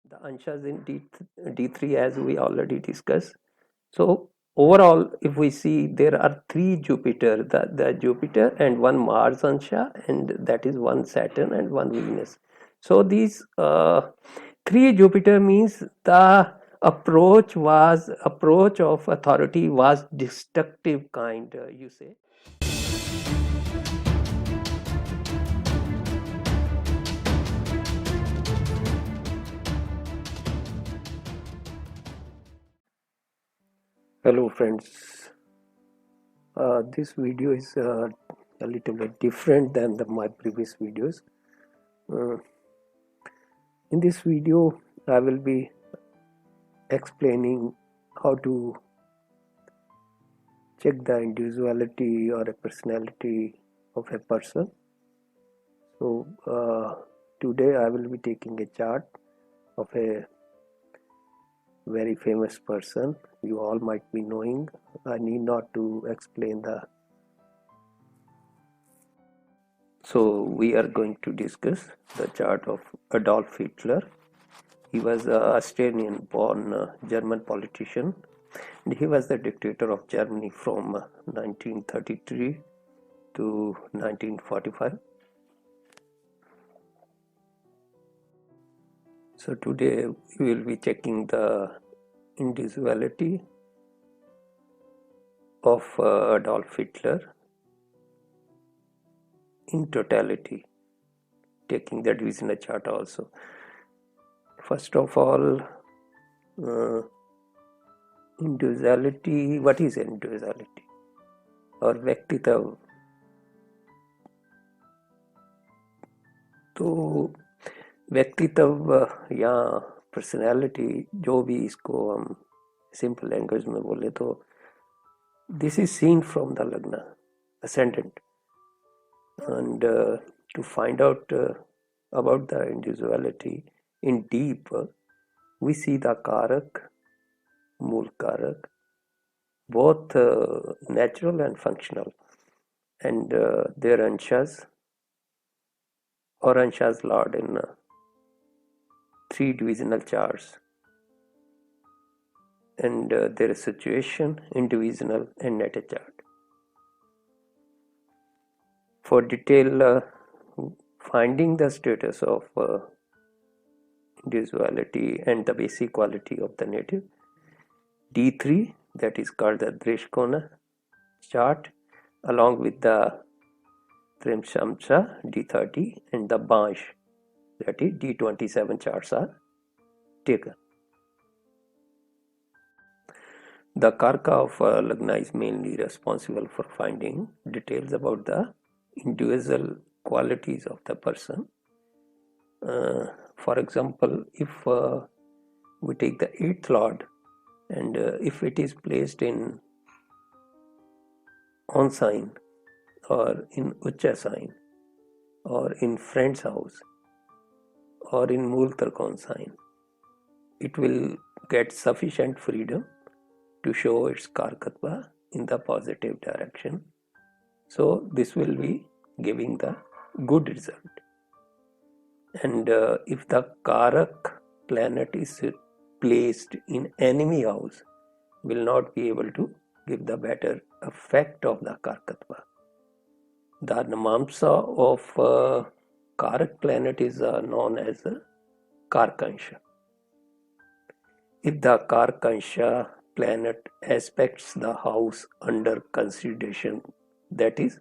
the anshas in D3 as we already discussed. So overall, if we see there are three Jupiter, the Jupiter and one Mars ansha, and that is one Saturn and one Venus. So these three Jupiter means the approach of authority was destructive kind, you say. Hello friends. This video is a little bit different than my previous videos. Uh, in this video, I will be explaining how to check the individuality or a personality of a person. So today I will be taking a chart of a very famous person you all might be knowing. I need not to explain the. So we are going to discuss the chart of Adolf Hitler. He was an Australian-born German politician, and he was the dictator of Germany from 1933 to 1945. So today we will be checking the individuality of Adolf Hitler in totality, taking the divisional chart also. First of all, individuality. What is individuality और व्यक्तित्व? तो व्यक्तित्व या personality, जो भी इसको हम simple language में बोले तो this is seen from the लग्न ascendant, and to find out about the individuality in deep, we see the karak, mool karak, both natural and functional, and their anshas or anshas lord in three divisional charts, and their situation in divisional and natal chart. For detail finding the status of individuality and the basic quality of the native, D3, that is called the Dreshkona chart, along with the Trimshamsa D30 and the Bansh, that is D27 charts are taken. The Karka of Lagna is mainly responsible for finding details about the individual qualities of the person. For example, if we take the 8th lord, and if it is placed in on sign or in Ucha sign or in friend's house or in Mool Trikon sign, it will get sufficient freedom to show its Karkatva in the positive direction. So this will be giving the good result. And if the Karak planet is placed in enemy house, will not be able to give the better effect of the Karkatva. The Namamsa of Karak planet is known as Karkansha. If the Karkansha planet aspects the house under consideration, that is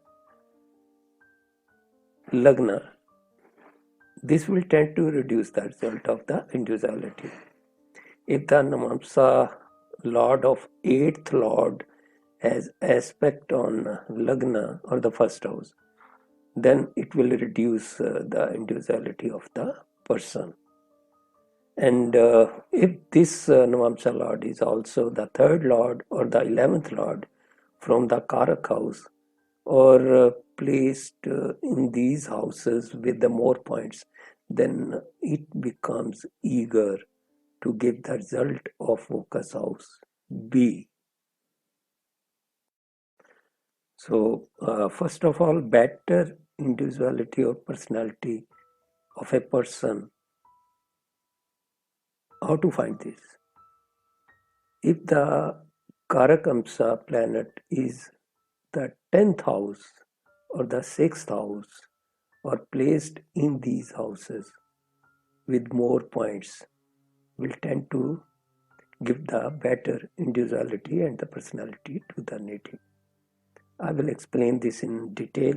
Lagna, this will tend to reduce the result of the individuality. If the Namamsa lord of 8th lord has aspect on Lagna or the first house, then it will reduce the individuality of the person. And if this Namamsa lord is also the 3rd lord or the 11th lord from the Karak house, or placed in these houses with the more points, then it becomes eager to give the result of focus house B. So first of all, better individuality or personality of a person How to find this? If the Karakamsa planet is the 10th house or the 6th house or placed in these houses with more points, will tend to give the better individuality and the personality to the native. I will explain this in detail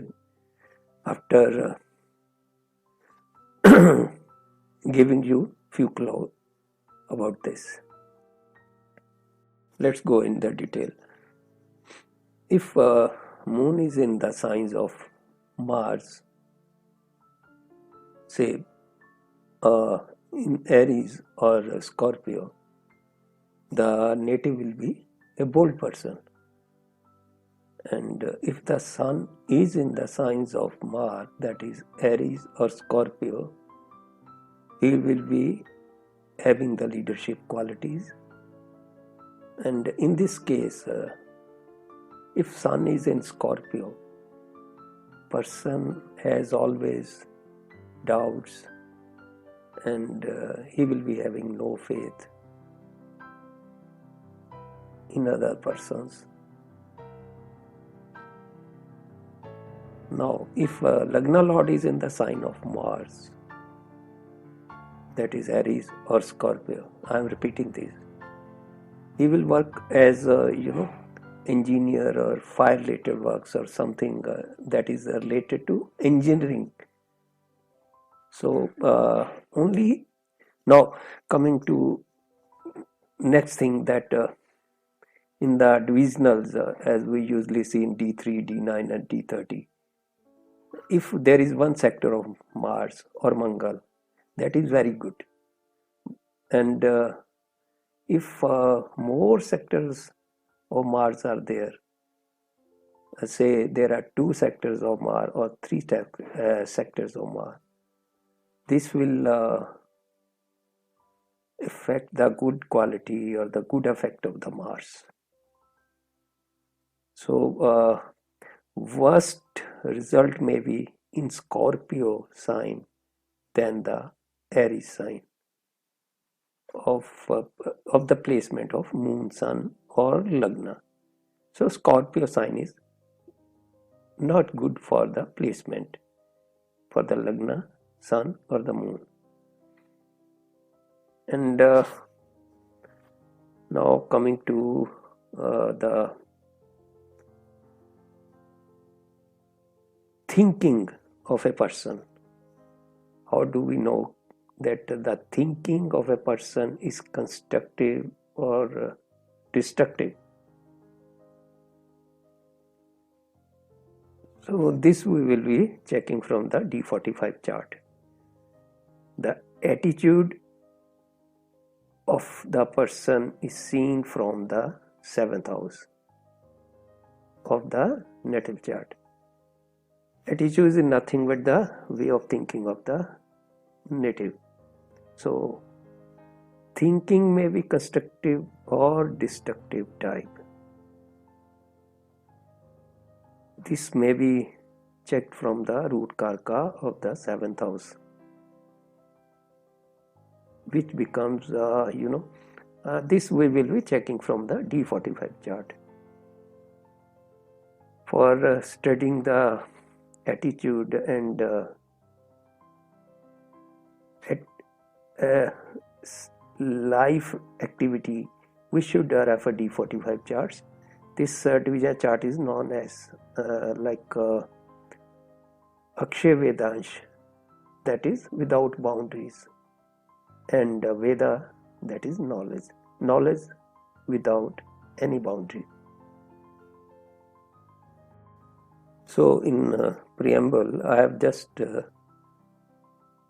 after giving you few clues about this. Let's go in the detail. If moon is in the signs of Mars, say in Aries or Scorpio, the native will be a bold person. And if the sun is in the signs of Mars, that is Aries or Scorpio, he will be having the leadership qualities. And in this case, if sun is in Scorpio, person has always doubts and he will be having no faith in other persons. Now, if Lagna Lord is in the sign of Mars, that is Aries or Scorpio, I am repeating this, he will work as a, engineer or fire related works or something that is related to engineering. So only now coming to next thing that in the divisionals as we usually see in D3, D9 and D30, if there is one sector of Mars or Mangal, that is very good. And if more sectors of Mars are there, say there are 2 sectors of Mars or 3 sectors of Mars, this will affect the good quality or the good effect of the Mars. So worst result may be in Scorpio sign than the Aries sign of the placement of Moon, Sun or Lagna. So Scorpio sign is not good for the placement for the Lagna, Sun or the Moon. And now coming to the thinking of a person. How do we know that the thinking of a person is constructive or destructive? So this we will be checking from the D45 chart. The attitude of the person is seen from the 7th house of the natal chart. Attitude is nothing but the way of thinking of the native. So thinking may be constructive or destructive type. This may be checked from the root karka of the 7th house, which becomes this we will be checking from the D45 chart. For studying the attitude and life activity, we should refer D45 charts. This division chart is known as Akshay Vedansh, that is without boundaries, and Veda, that is knowledge without any boundary. So in preamble, I have just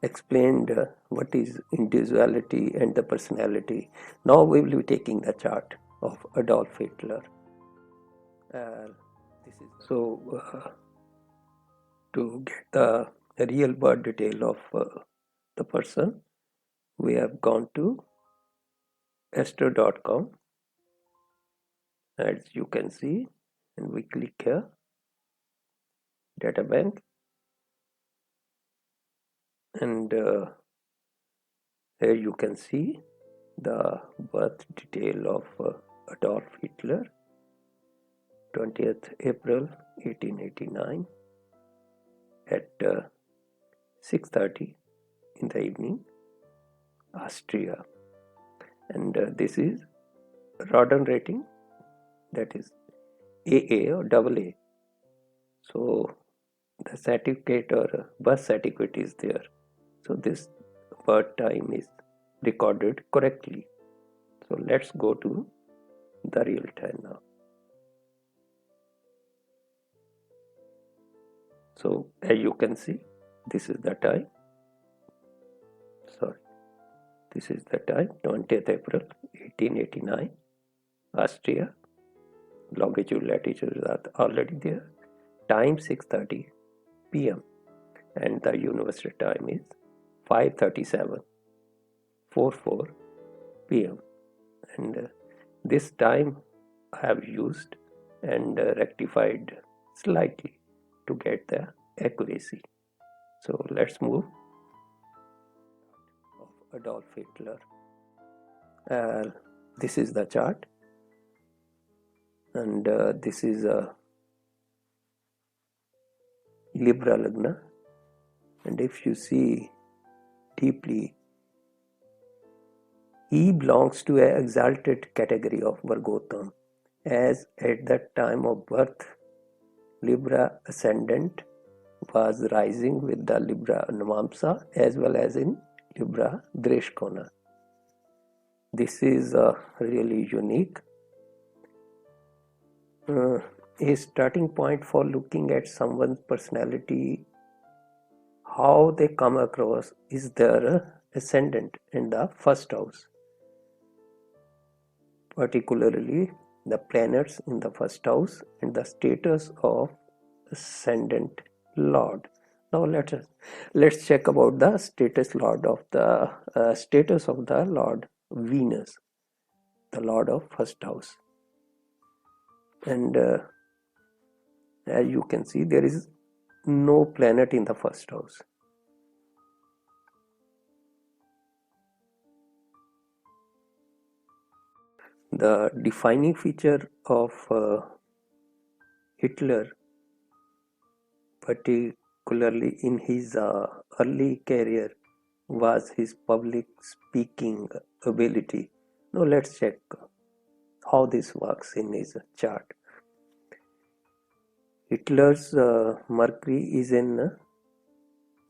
explained what is individuality and the personality. Now we will be taking the chart of Adolf Hitler. To get the real birth detail of the person, we have gone to astro.com, as you can see, and we click here, data bank, and here you can see the birth detail of Adolf Hitler, 20th April 1889 at 6:30 in the evening, Austria. And this is Rodin rating, that is AA or AA. So the certificate or birth certificate is there. So this birth time is recorded correctly. So let's go to the real time now. So as you can see, this is the time. Sorry, this is the time, 20th April 1889, Austria. Longitude, latitude are already there. Time 6:30 p.m. and the university time is 5:37:44 p.m. and this time I have used and rectified slightly to get the accuracy. So let's move of Adolf Hitler. This is the chart, and this is a Libra Lagna, and if you see deeply, he belongs to an exalted category of Vargotam, as at the time of birth Libra ascendant was rising with the Libra Navamsa as well as in Libra Dreshkona. This is really unique. A starting point for looking at someone's personality, how they come across, is their ascendant in the first house, particularly the planets in the first house and the status of ascendant lord. Now let's check about the status lord of the status of the Lord Venus, the lord of first house. And as you can see, there is no planet in the first house. The defining feature of Hitler, particularly in his early career, was his public speaking ability. Now let's check how this works in his chart. Hitler's Mercury is in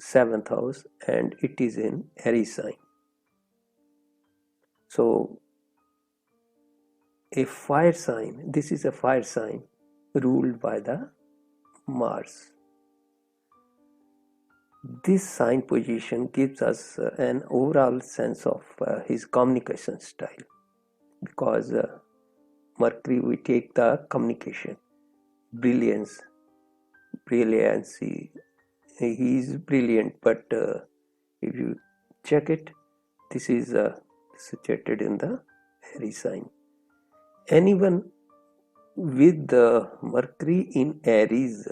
7th house and it is in Aries sign. So a fire sign, this is a fire sign ruled by the Mars. This sign position gives us an overall sense of his communication style, because Mercury, we take the communication, brilliancy. He is brilliant, but if you check it, this is situated in the Aries sign. Anyone with the Mercury in Aries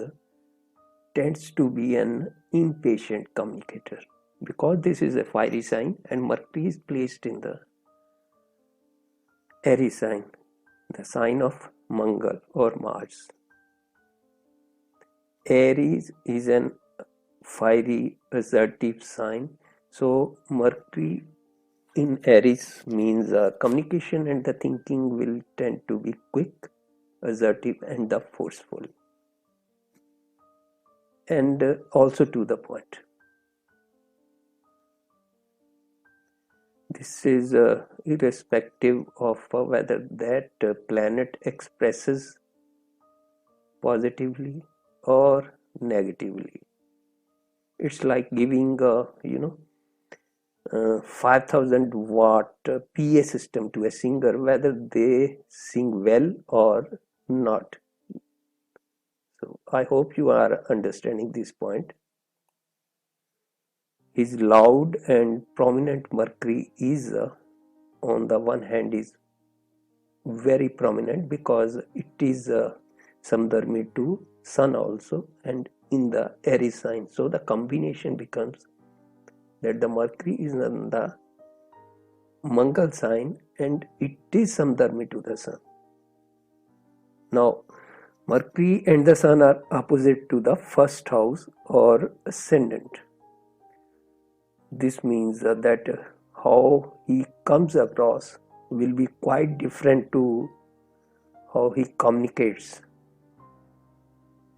tends to be an impatient communicator, because this is a fiery sign and Mercury is placed in the Aries sign, the sign of Mangal or Mars. Aries is an fiery, assertive sign, so Mercury in Aries means communication and the thinking will tend to be quick, assertive, and the forceful, and also to the point. This is irrespective of whether that planet expresses positively or negatively. It's like giving 5,000 watt PA system to a singer, whether they sing well or not. So I hope you are understanding this point. His loud and prominent Mercury is on the one hand is very prominent because it is Samdharmi to Sun also and in the Aries sign. So the combination becomes that the Mercury is on the Mangal sign and it is Samdharmi to the Sun. Now, Mercury and the Sun are opposite to the first house or ascendant. This means that how he comes across will be quite different to how he communicates,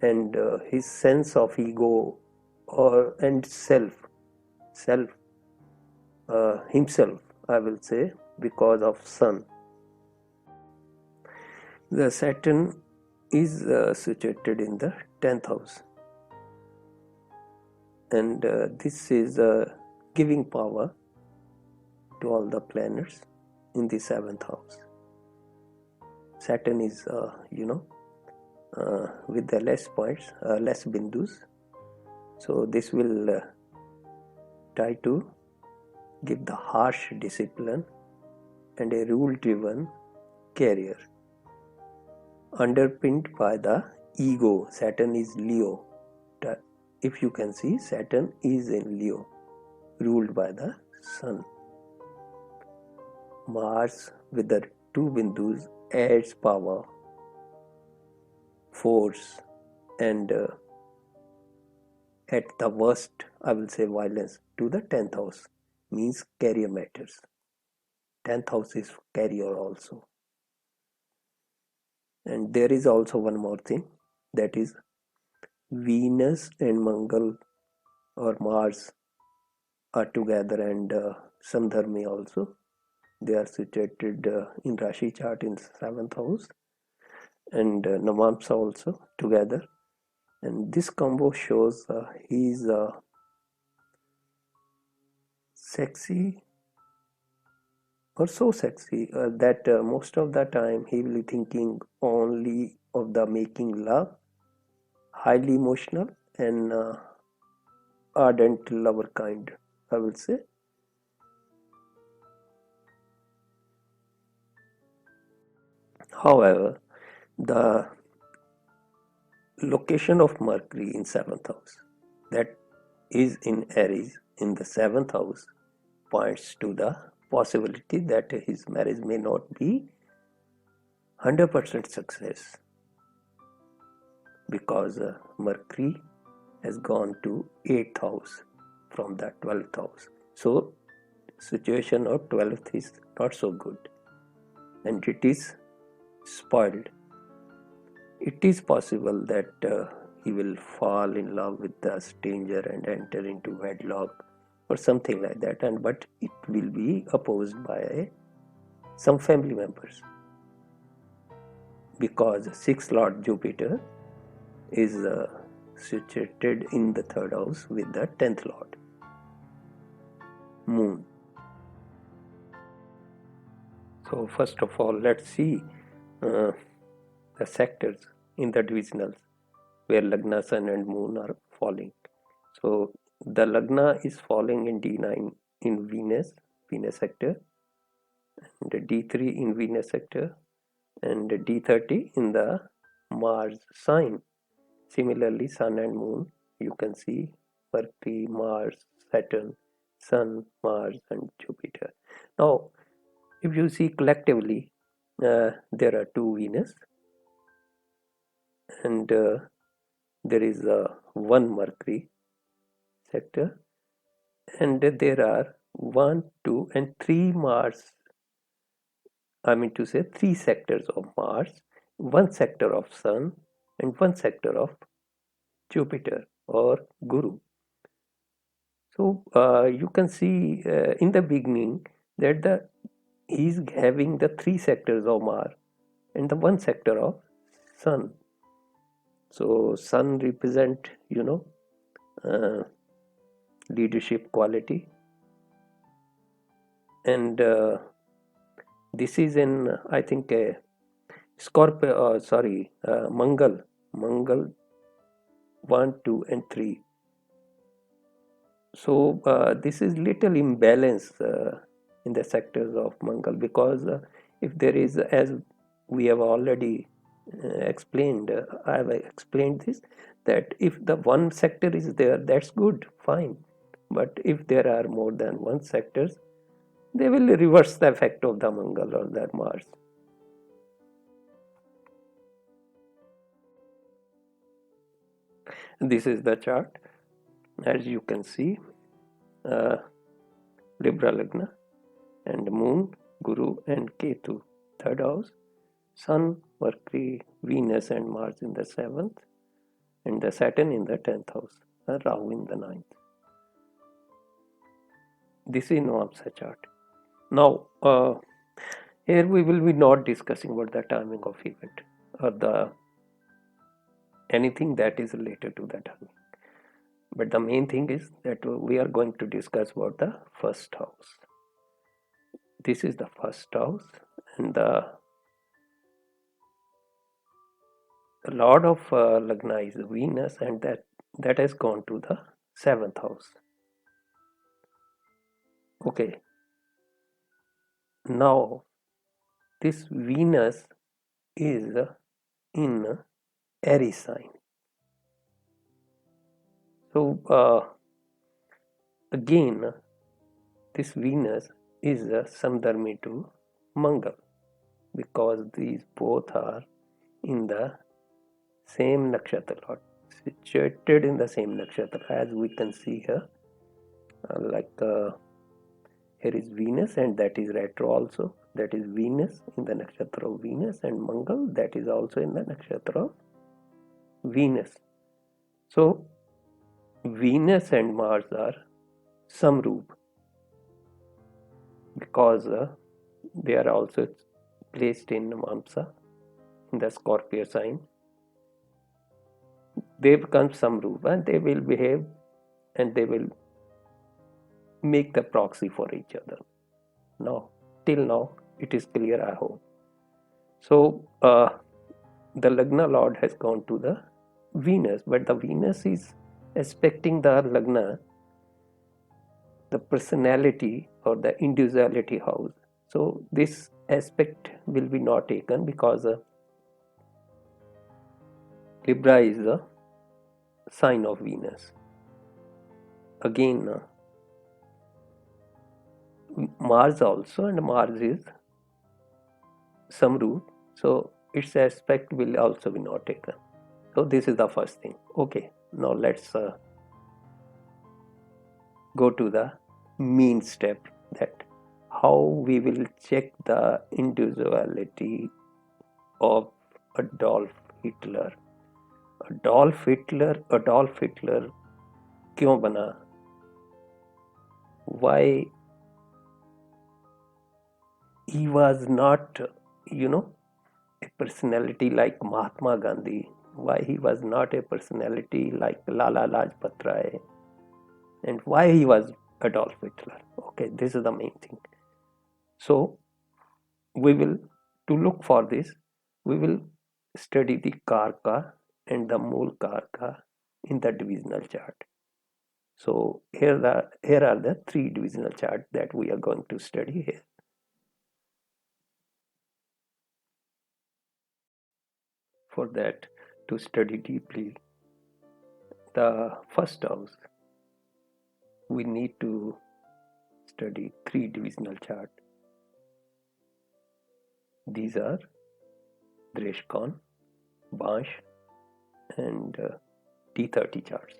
and his sense of ego or and self himself, I will say, because of Sun. The Saturn is situated in the 10th house, and this is giving power to all the planets in the 7th house. Saturn is, with the less points, less bindus, so this will try to give the harsh discipline and a rule-driven career, underpinned by the ego. Saturn is Leo. If you can see, Saturn is in Leo, ruled by the Sun. Mars with the two bindus adds power, force, and at the worst, I will say, violence to the 10th house, means career matters. 10th house is career also. And there is also one more thing, that is Venus and Mangal or Mars are together, and Samdharmi also. They are situated in Rashi chart in 7th house, and Navamsa also together. And this combo shows he is sexy, or so sexy that most of the time he will be thinking only of the making love, highly emotional and ardent lover kind, I will say. However, the location of Mercury in 7th house, that is in Aries in the 7th house, points to the possibility that his marriage may not be 100% success, because Mercury has gone to 8th house from the 12th house. So situation of 12th is not so good and it is spoiled. It is possible that he will fall in love with the stranger and enter into wedlock or something like that, but it will be opposed by some family members, because 6th Lord Jupiter is situated in the 3rd house with the 10th Lord Moon. So first of all, let's see the sectors in the divisionals where Lagna, Sun and Moon are falling. So the Lagna is falling in D9 in Venus sector, and D3 in Venus sector, and D30 in the Mars sign. Similarly, Sun and Moon, you can see Mercury, Mars, Saturn, Sun, Mars and Jupiter. Now, if you see collectively, there are two Venus, and there is one Mercury sector, and there are 1, 2 and 3 Mars, I mean to say 3 sectors of Mars, 1 sector of Sun and 1 sector of Jupiter or Guru. So you can see in the beginning that he is having the 3 sectors of Mars and the 1 sector of Sun. So Sun represent, uh, leadership quality, and this is in, I think, Scorpio. Mangal 1, 2 and 3. So this is little imbalance in the sectors of Mangal, because if there is, as we have already explained, I have explained this, that if the one sector is there, that's good, fine. But if there are more than one sectors, they will reverse the effect of the Mangal or the Mars. This is the chart. As you can see, Libra Lagna and Moon, Guru and Ketu, third house, Sun, Mercury, Venus and Mars in the 7th, and the Saturn in the 10th house, Rahu in the 9th. This is Navamsa chart. Now, here we will be not discussing about the timing of event or the anything that is related to the timing. But the main thing is that we are going to discuss about the first house. This is the first house, and the Lord of Lagna is Venus, and that has gone to the 7th house. Okay. Now, this Venus is in Aries sign. So, again, this Venus is Samdharmi to Mangal, because these both are in the same nakshatra lot, situated in the same nakshatra, as we can see here. Here is Venus, and that is retro also. That is Venus in the nakshatra of Venus, and Mangal, that is also in the nakshatra of Venus. So, Venus and Mars are Samroop, because they are also placed in Navamsa, in the Scorpio sign. They become Samroop, and they will behave and they will make the proxy for each other. Now, till now, it is clear, I hope. So, the Lagna Lord has gone to the Venus, but the Venus is aspecting the Lagna, the personality or the individuality house. So, this aspect will be not taken, because Libra is the sign of Venus. Again, Mars also, and Mars is Samroop, so its aspect will also be not taken. So this is the first thing. Okay, now let's go to the main step, that how we will check the individuality of Adolf Hitler. Adolf Hitler क्यों बना? Why he was not, a personality like Mahatma Gandhi? Why he was not a personality like Lala Lajpat Rai? And why he was Adolf Hitler? Okay, this is the main thing. So, to look for this, we will study the Karka and the Mool Karka in the divisional chart. So, here are the 3 divisional charts that we are going to study here. For that, to study deeply the first house, we need to study 3 divisional charts. These are Dreshkon, Bansh and T30 charts.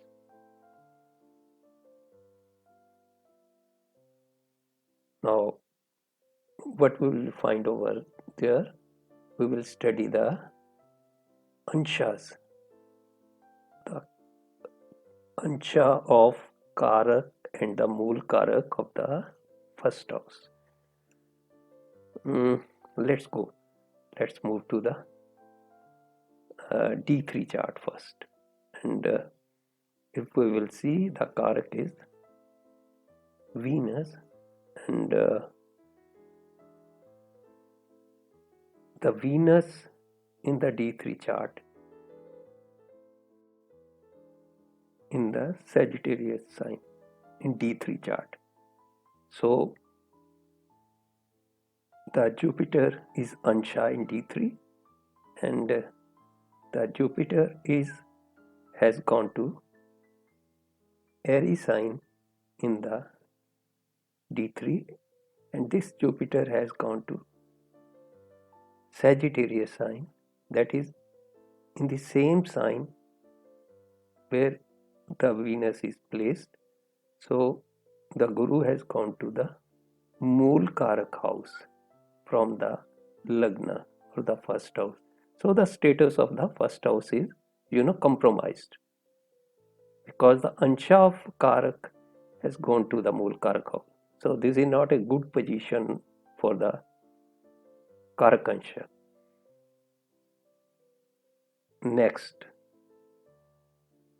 Now, what we will find over there, we will study the Anshas, the Ansha of Karak and the Mool Karak of the first house. Let's go. Let's move to the D3 chart first. And if we will see, the Karak is Venus, and the Venus in the D3 chart in the Sagittarius sign in D3 chart. So the Jupiter is Ansha in D3, and the Jupiter has gone to Aries sign in the D3, and this Jupiter has gone to Sagittarius sign, that is in the same sign where the Venus is placed. So the Guru has gone to the Mool Karak house from the Lagna or the first house. So the status of the first house is, compromised because the Ansha of Karak has gone to the Mool Karak house. So this is not a good position for the Karak Ansha. Next,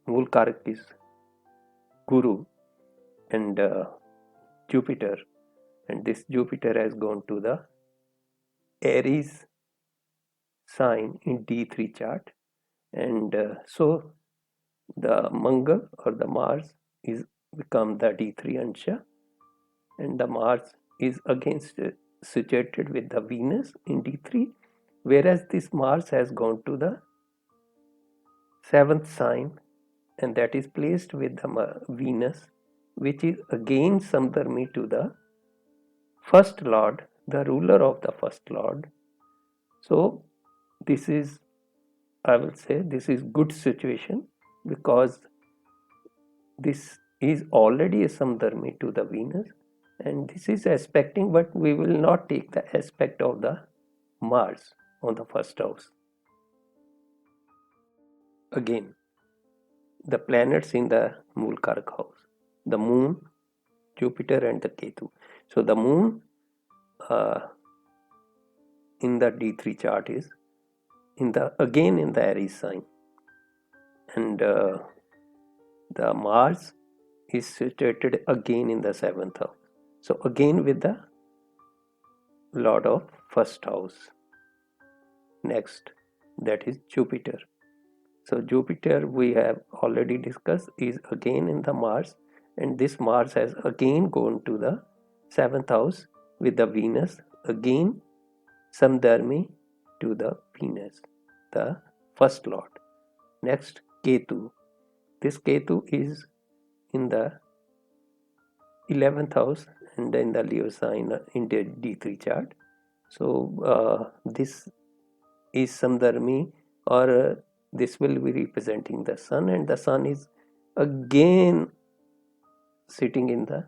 Mool Karak is Guru and Jupiter, and this Jupiter has gone to the Aries sign in D3 chart, and so the Mangal or the Mars is become the D3 Ansha, and the Mars is against situated with the Venus in D3, whereas this Mars has gone to the 7th sign, and that is placed with the Venus, which is again Samdharmi to the first lord, the ruler of the first lord. So this is, I will say, this is good situation because this is already a Samdharmi to the Venus, and this is aspecting, but we will not take the aspect of the Mars on the first house. Again, the planets in the Mool Karak house, the Moon, Jupiter and the Ketu. So the Moon in the D3 chart is again in the Aries sign, and the Mars is situated again in the 7th house. So again with the Lord of first house. Next, that is Jupiter. So Jupiter, we have already discussed, is again in the Mars, and this Mars has again gone to the 7th house with the Venus, again Samdharmi to the Venus, the first lord. Next, Ketu. This Ketu is in the 11th house and in the Leo sign in the D3 chart. So this is Samdharmi, or this will be representing the Sun, and the Sun is again sitting in the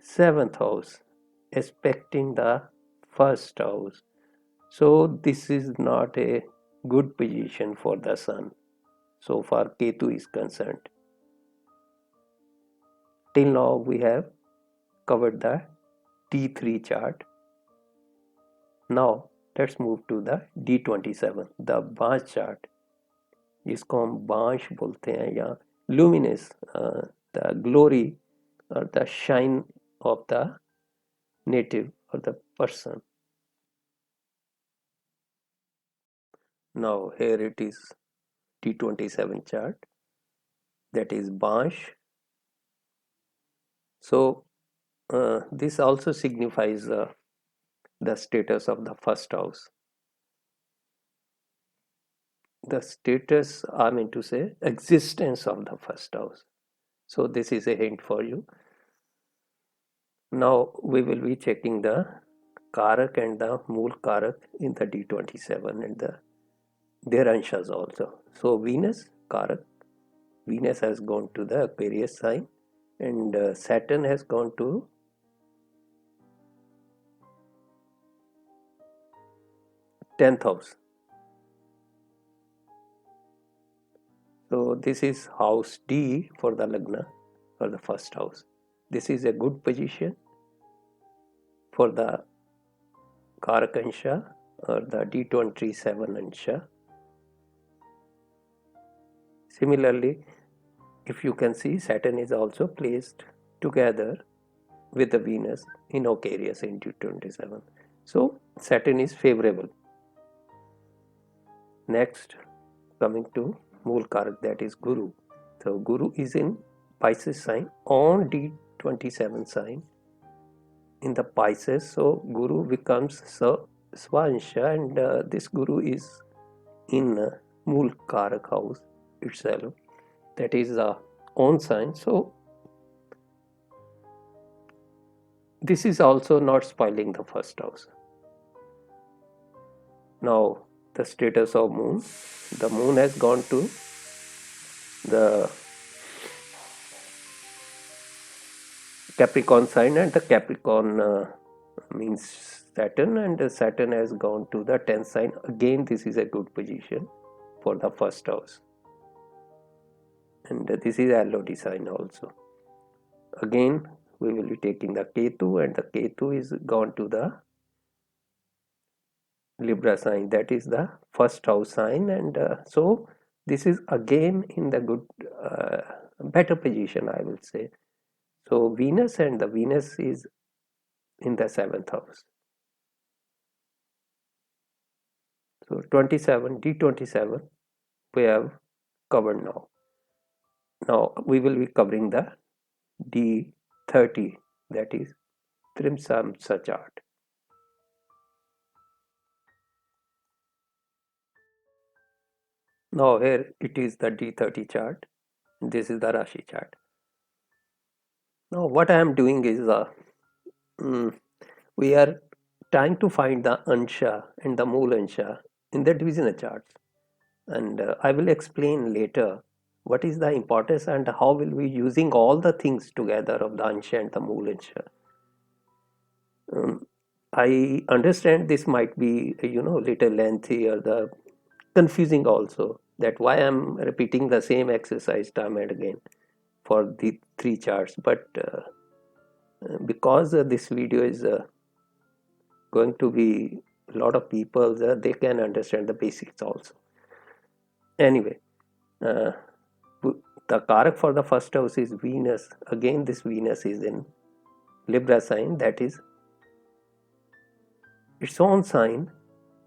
7th house, aspecting the first house. So this is not a good position for the Sun so far Ketu is concerned. Till now we have covered the D3 chart. Now let's move to the D27, the बांस chart, जिसको हम बांश बोलते हैं या luminous, the glory or the shine of the native or the person. Now here it is D27 chart, that is Bansh. So this also signifies the status of the first house. The status, I mean to say, existence of the first house. So this is a hint for you. Now we will be checking the Karak and the Mool Karak in the D27 and their Anshas also. So Venus, Karak, Venus has gone to the Aquarius sign, and Saturn has gone to tenth house. So this is house D for the Lagna, for the first house. This is a good position for the Karak Ansha or the D27 Ansha. Similarly, if you can see, Saturn is also placed together with the Venus in Aquarius in D27. So Saturn is favorable. Next, coming to Mool Karak, that is Guru. So Guru is in Pisces sign on D27 sign in the Pisces. So Guru becomes Swansha, and this Guru is in Mool Karak house itself, that is the own sign. So this is also not spoiling the first house. Now the status of moon, the moon has gone to the Capricorn sign, and the Capricorn means Saturn, and Saturn has gone to the 10th sign. Again, this is a good position for the first house, and this is LOD sign also. Again, we will be taking the Ketu, and the Ketu is gone to the Libra sign, that is the first house sign, and so this is again in the good, better position, I will say. So Venus, and the Venus is in the 7th house. So 27, D27 we have covered now. Now we will be covering the D30, that is Trimsamsa chart. Now here it is the D30 chart. This is the Rashi chart. Now what I am doing is we are trying to find the Ansha and the Mool Ansha in the divisional charts, and I will explain later what is the importance and how will we using all the things together of the Ansha and the Mool Ansha. I understand this might be little lengthy or the confusing also, that why I'm repeating the same exercise time and again for the three charts, but because this video is going to be a lot of people, they can understand the basics also. Anyway, the Karak for the first house is Venus. Again, this Venus is in Libra sign, that is its own sign,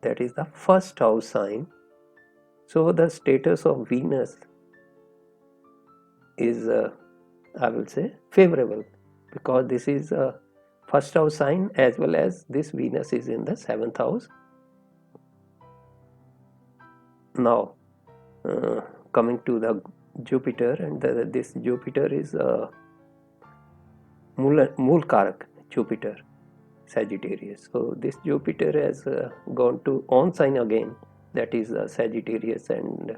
that is the first house sign. So the status of Venus is, I will say, favorable, because this is a first house sign, as well as this Venus is in the 7th house. Now coming to the Jupiter, and this Jupiter is Mool Karak Jupiter, Sagittarius. So this Jupiter has gone to on sign again, that is Sagittarius, and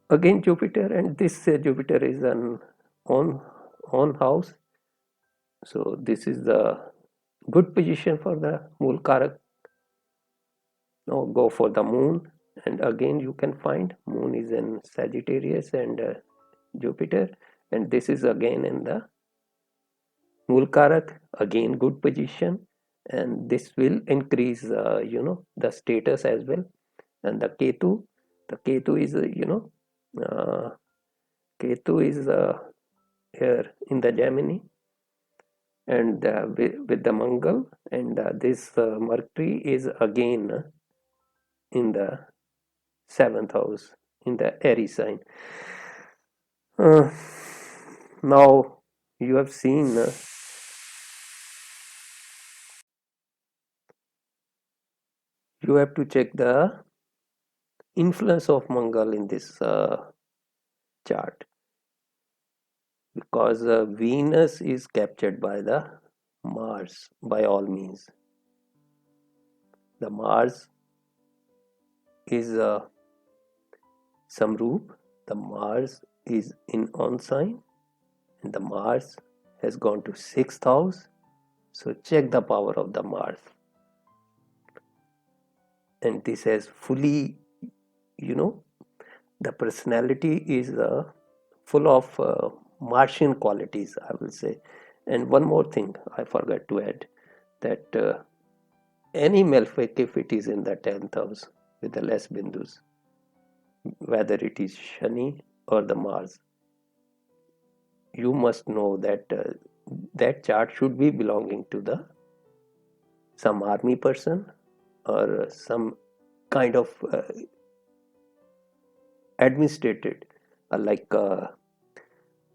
again Jupiter, and this Jupiter is an on house. So this is the good position for the Mool Karak. Now go for the moon, and again you can find moon is in Sagittarius and Jupiter, and this is again in the Mool Karak, again good position, and this will increase the status as well. And the Ketu is Ketu is here in the Gemini, and with the Mangal, and this Mercury is again in the 7th house in the Aries sign. Now you have seen you have to check the influence of Mangal in this chart, because Venus is captured by the Mars by all means. The Mars is Samroop, the Mars is in on sign, and the Mars has gone to 6th house. So check the power of the Mars, and this has fully, the personality is full of Martian qualities, I will say. And one more thing I forgot to add, that any malefic, if it is in the 10th house with the less bindus, whether it is Shani or the Mars, you must know that that chart should be belonging to the some army person or some kind of administrated, like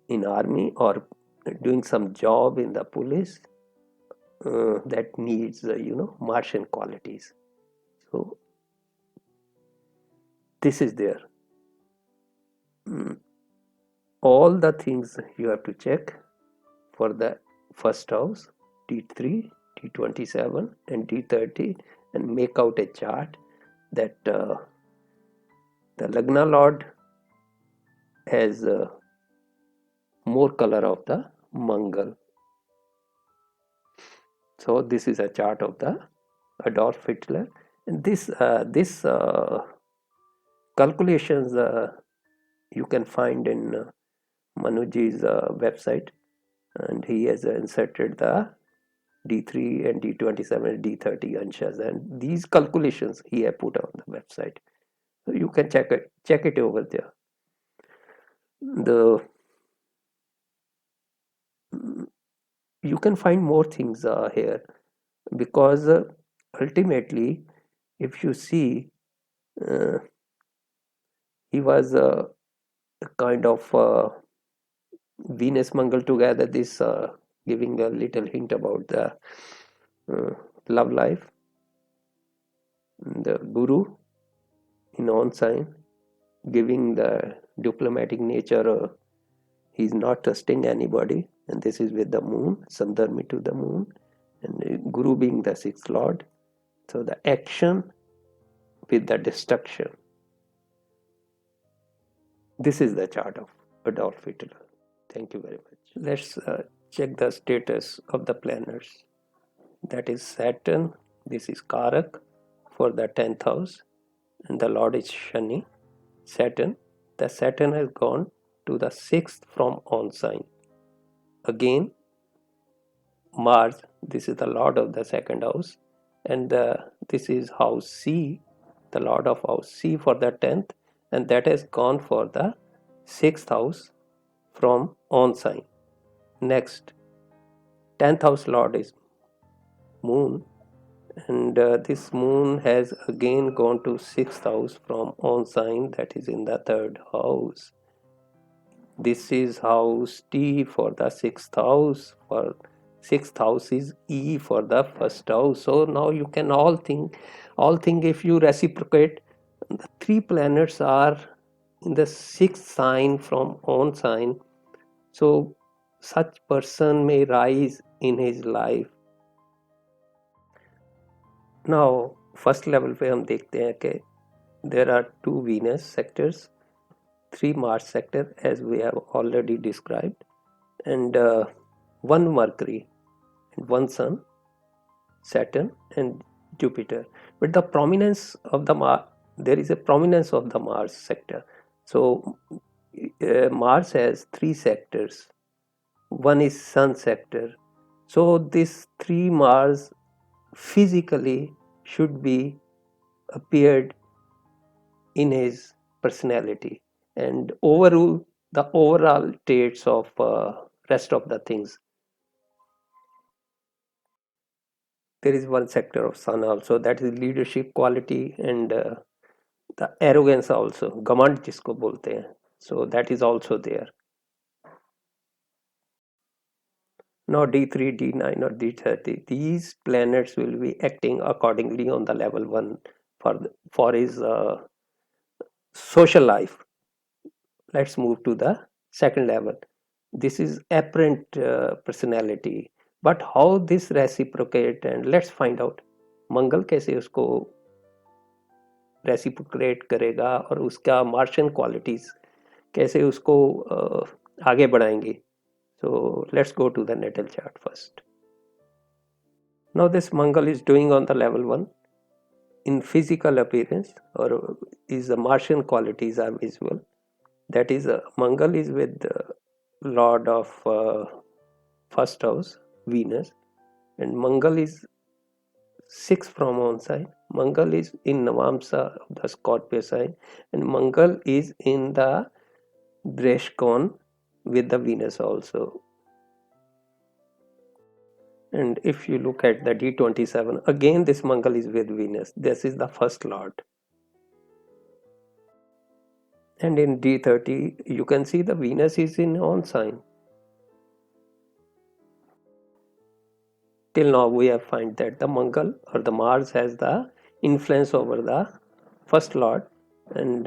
in army or doing some job in the police, that needs Martian qualities. So this is there. All the things you have to check for the first house, D3, D27 and D30, and make out a chart that the Lagna Lord has more color of the Mangal. So this is a chart of the Adolf Hitler, and this calculations you can find in Manuji's website, and he has inserted the D3 and D27 and D30 anshas, and these calculations he has put on the website, so you can check it over there. You can find more things here, because ultimately, if you see, he was a kind of Venus Mangal together, this giving a little hint about the love life. The Guru in on sign, giving the diplomatic nature, he's not trusting anybody, and this is with the moon, Sandharmi to the moon, and Guru being the sixth lord. So the action with the destruction. This is the chart of Adolf Hitler. Thank you very much. Let's check the status of the planets. That is Saturn. This is Karak for the 10th house, and the Lord is Shani. Saturn. The Saturn has gone to the 6th from on sign. Again, Mars. This is the Lord of the 2nd house, and this is house C, the Lord of house C for the 10th, and that has gone for the 6th house from on sign. Next, 10th house Lord is Moon, and this Moon has again gone to 6th house from on sign, that is in the 3rd house. This is house T for the 6th house. For 6th house is E for the 1st house. So now you can all think if you reciprocate, the 3 planets are in the 6th sign from on sign. So such person may rise in his life. Now first level पे हम देखते हैं कि there are 2 Venus sectors, 3 Mars sector as we have already described, and 1 Mercury and 1 Sun, Saturn and Jupiter. But the prominence of the there is a prominence of the Mars sector. So Mars has 3 sectors. One is Sun sector. So this 3 Mars physically should be appeared in his personality and overrule the overall traits of rest of the things. There is 1 sector of Sun also, that is leadership quality and the arrogance also, घमंड जिसको बोलते हैं, so that is also there. Now D3, D9 or D30, these planets will be acting accordingly on the level 1 for his social life. Let's move to the second level. This is apparent personality, but how this reciprocate, and let's find out. मंगल कैसे उसको reciprocate करेगा और उसका Martian qualities कैसे उसको आगे बढ़ाएंगे. So let's go to the natal chart first. Now this Mangal is doing on the level 1 in physical appearance, or is the Martian qualities are visible. That is Mangal is with the Lord of first house, Venus, and Mangal is 6 from on sign. Mangal is in Navamsa of the Scorpio sign, and Mangal is in the Breshkon with the Venus also. And if you look at the D27, again this Mangal is with Venus. This is the first lord. And in D30, you can see the Venus is in on sign. Till now we have found that the Mangal or the Mars has the influence over the first lord, and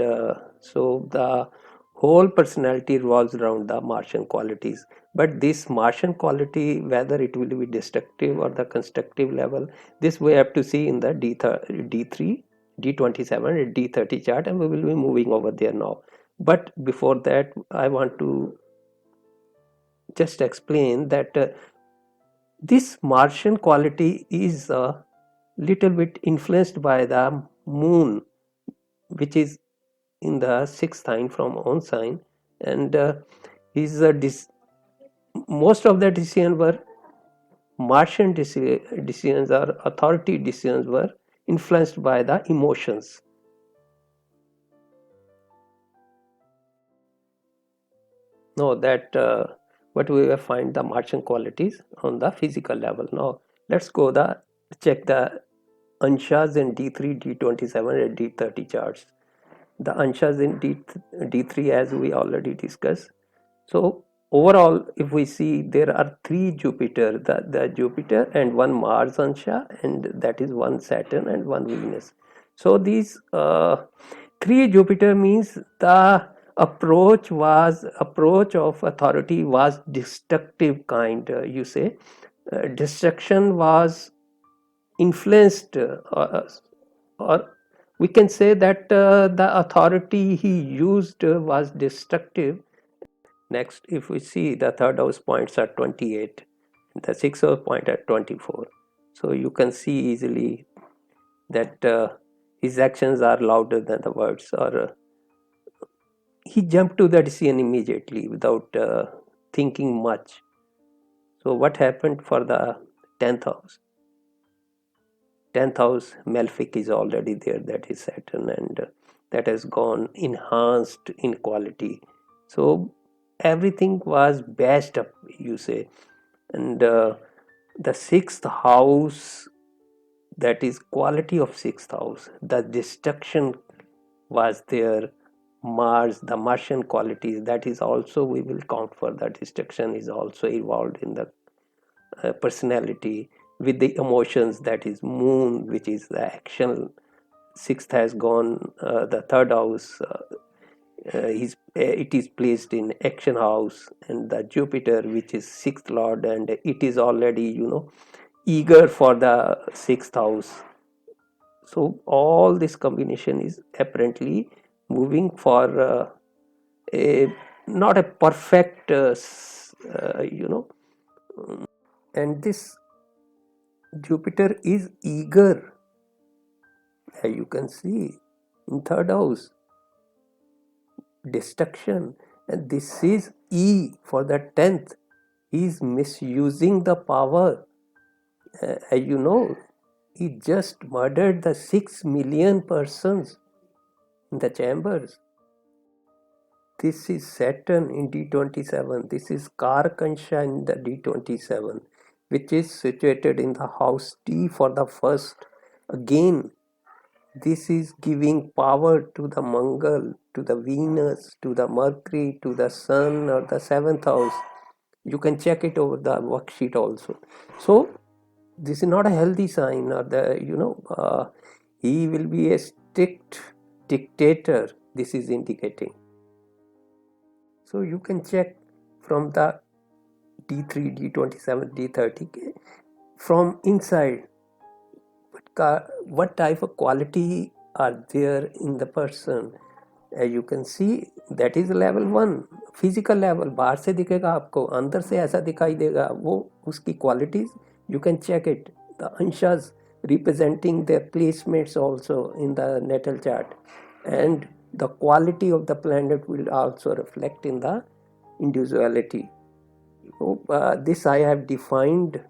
so the whole personality revolves around the Martian qualities. But this Martian quality, whether it will be destructive or the constructive level, this we have to see in the D3, D27 and D30 chart, and we will be moving over there now. But before that, I want to just explain that this Martian quality is a little bit influenced by the moon, which is in the sixth sign from own sign, and is most of the decisions were Martian decisions or authority decisions were influenced by the emotions. No, that what we will find the Martian qualities on the physical level. Now let's go the check the anshas in D3, D27 and D30 charts. The anshas in D3 as we already discussed. So overall, if we see, there are three Jupiter, the Jupiter and one Mars ansha, and that is one Saturn and one Venus. So these three Jupiter means the approach of authority was destructive kind. You say destruction was influenced, or we can say that the authority he used was destructive. Next, if we see, the third house points are 28, the sixth house point at 24. So you can see easily that his actions are louder than the words, or he jumped to the decision immediately without thinking much. So what happened for the 10th house? 10th house malefic is already there, that is Saturn, and that has gone enhanced in quality. So everything was bashed up, you say, and the sixth house, that is quality of sixth house, the destruction was there. Mars, the Martian qualities, that is also we will count for the destruction, is also evolved in the personality with the emotions, that is moon, which is the action. Sixth has gone, the third house it is placed in action house, and the Jupiter, which is sixth lord, and it is already eager for the sixth house. So all this combination is apparently moving for a not a perfect and this Jupiter is eager, you can see in third house, destruction, and this is E for the 10th. He is misusing the power. You know, he just murdered the 6 million persons in the chambers. This is Saturn in D27. This is Karkansha in the D27, which is situated in the house T for the first. Again, this is giving power to the Mangal, to the Venus, to the Mercury, to the Sun, or the seventh house. You can check it over the worksheet also. So this is not a healthy sign, or he will be a strict dictator, this is indicating. So you can check from the D3, D27, D30 from inside what type of quality are there in the person. You can see that is level 1, physical level. बाहर से दिखेगा आपको, अंदर से ऐसा दिखाई देगा, वो उसकी qualities you can check it. The anshas representing their placements also in the natal chart, and the quality of the planet will also reflect in the individuality. So, this I have defined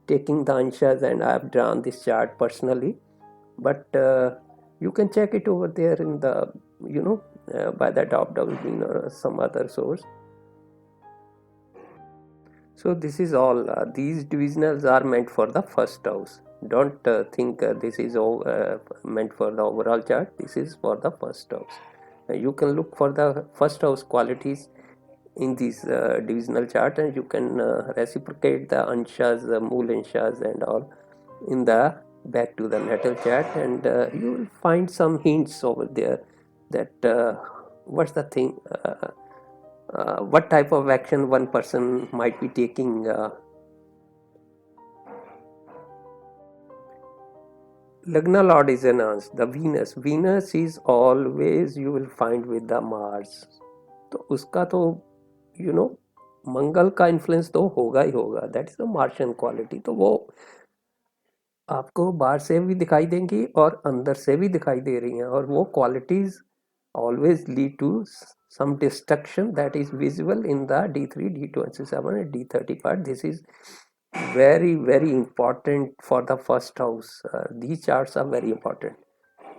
taking the anshas, and I have drawn this chart personally, but you can check it over there in the by the top domain or some other source. So this is all. These divisionals are meant for the first house. Don't think this is meant for the overall chart. This is for the first house. You can look for the first house qualities in this divisional chart, and you can reciprocate the anshas, the mool anshas and all in the back to the natal chart, and you will find some hints over there that what's the thing what type of action one person might be taking. Lagna Lord is enhanced. The Venus is always you will find with the Mars. तो उसका तो you know मंगल का influence तो होगा ही होगा. That is the Martian quality. तो वो आपको बाहर से भी दिखाई देंगी और अंदर से भी दिखाई दे रही हैं, और वो qualities always lead to some destruction that is visible in the D3, D27 and D30 part. This is very very important for the first house. These charts are very important.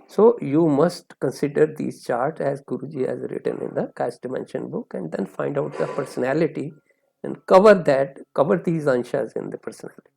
So you must consider these charts as Guruji has written in the caste dimension book, and then find out the personality and cover these anshas in the personality.